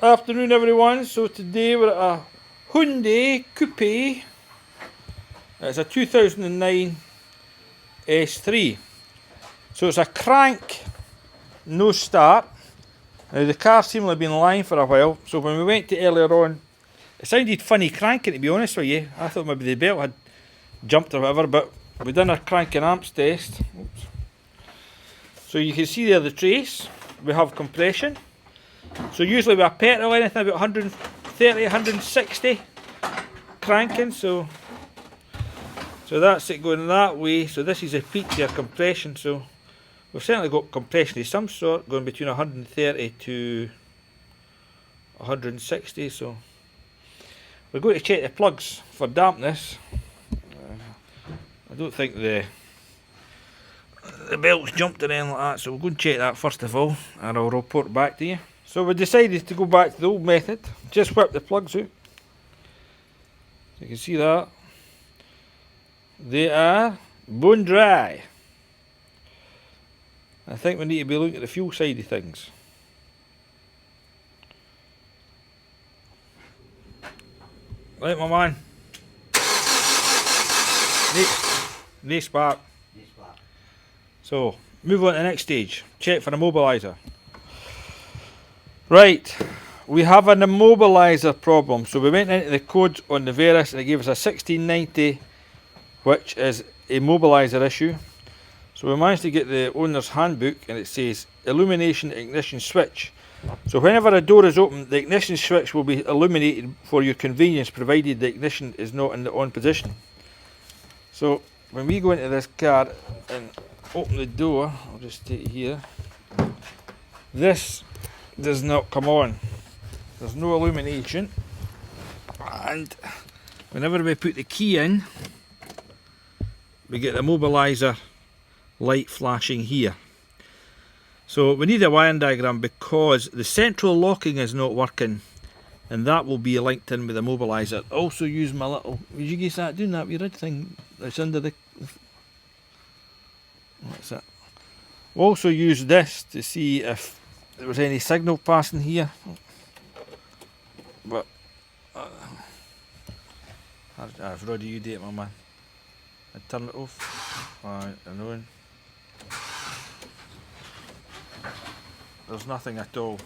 Afternoon everyone, so today we're at a Hyundai Coupe. It's a 2009 S3. So it's a crank, no start. Now the car seemed to have been lying for a while, so when we went to earlier on, it sounded funny cranking, to be honest with you. I thought maybe the belt had jumped or whatever, but we done a crank and amps test. Oops. So you can see there the trace, we have compression. So usually with a petrol anything about 130, 160 cranking, so that's it going that way. So this is a peak to your compression, so we've certainly got compression of some sort going between 130 to 160, so we're going to check the plugs for dampness. I don't think the belt's jumped or anything like that, so we'll go and check that first of all and I'll report back to you. So we decided to go back to the old method, just whip the plugs out. You can see that. They are bone dry. I think we need to be looking at the fuel side of things. Right, my man. No spark. So, move on to the next stage. Check for immobiliser. Right, we have an immobiliser problem. So we went into the codes on the Verus and it gave us a 1690, which is immobiliser issue. So we managed to get the owner's handbook and it says illumination ignition switch. So whenever a door is open, the ignition switch will be illuminated for your convenience, provided the ignition is not in the on position. So when we go into this car and open the door, I'll just take it here, this does not come on. There's no illumination, and whenever we put the key in, we get the immobiliser light flashing here. So we need a wiring diagram because the central locking is not working, and that will be linked in with the immobiliser. Also use my little, would you guys start doing that weird thing that's under the, what's that? We'll also use this to see if there was any signal passing here, but I've already you do it, my man. I turn it off. Right, and on. There's nothing at all.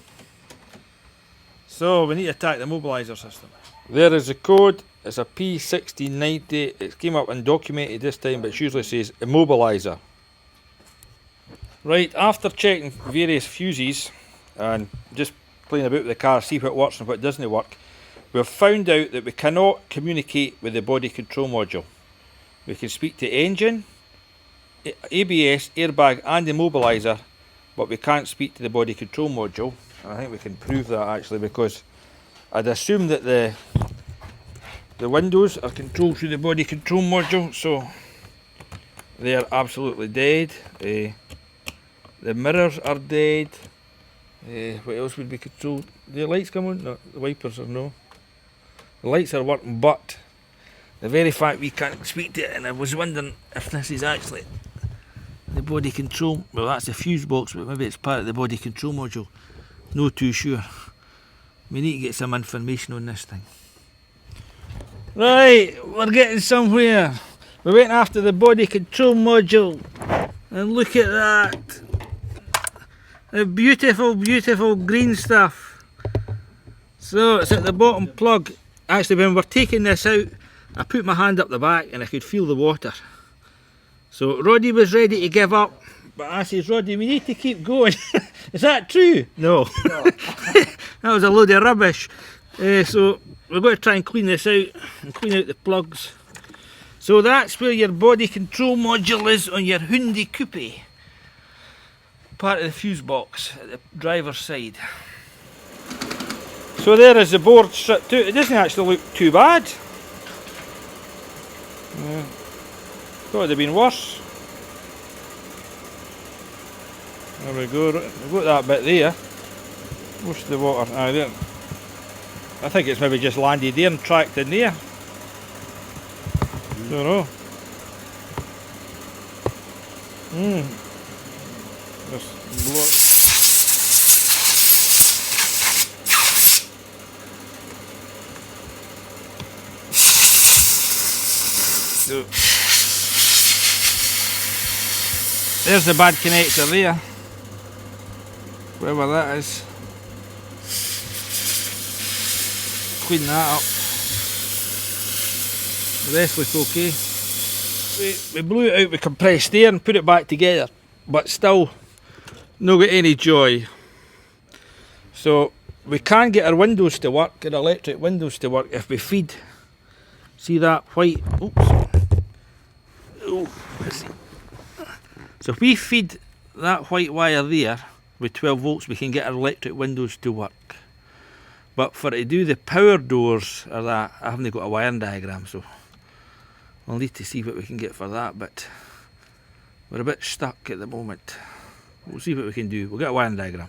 So we need to attack the immobiliser system. There is the code. It's a P1690. It came up undocumented this time, but it usually says immobiliser. Right, after checking various fuses and just playing about with the car, see what works and what doesn't work, we've found out that we cannot communicate with the body control module. We can speak to engine, ABS, airbag and immobiliser, but we can't speak to the body control module. And I think we can prove that actually, because I'd assume that the windows are controlled through the body control module, so they are absolutely dead. The mirrors are dead. What else would be controlled? The lights come on? No, the wipers are no. The lights are working, but the very fact we can't speak to it, and I was wondering if this is actually the body control. Well, that's the fuse box, but maybe it's part of the body control module. No too sure. We need to get some information on this thing. Right, we're getting somewhere. We went after the body control module, and look at that. The beautiful, beautiful green stuff. So it's at the bottom plug. Actually, when we're taking this out, I put my hand up the back and I could feel the water. So Roddy was ready to give up, but I says, Roddy, we need to keep going. Is that true? No. That was a load of rubbish. So we're going to try and clean this out and clean out the plugs. So that's where your body control module is on your Hyundai Coupe. Part of the fuse box at the driver's side. So there is the board stripped out. It doesn't actually look too bad. Thought it would have been worse. There we go. We've got that bit there. Most of the water. There. I think it's maybe just landed there and tracked in there. Don't know. Just blow it. So there's the bad connector there, wherever that is. Clean that up. The rest looks okay. We blew it out with compressed air and put it back together, but still not got any joy. So we can get our windows to work, our electric windows to work, if we feed, see that white, oops, oh, let's see. So if we feed that white wire there with 12 volts, we can get our electric windows to work. But for to do the power doors or that, I haven't got a wiring diagram, so we'll need to see what we can get for that, but we're a bit stuck at the moment. We'll see what we can do. We'll get a wiring diagram.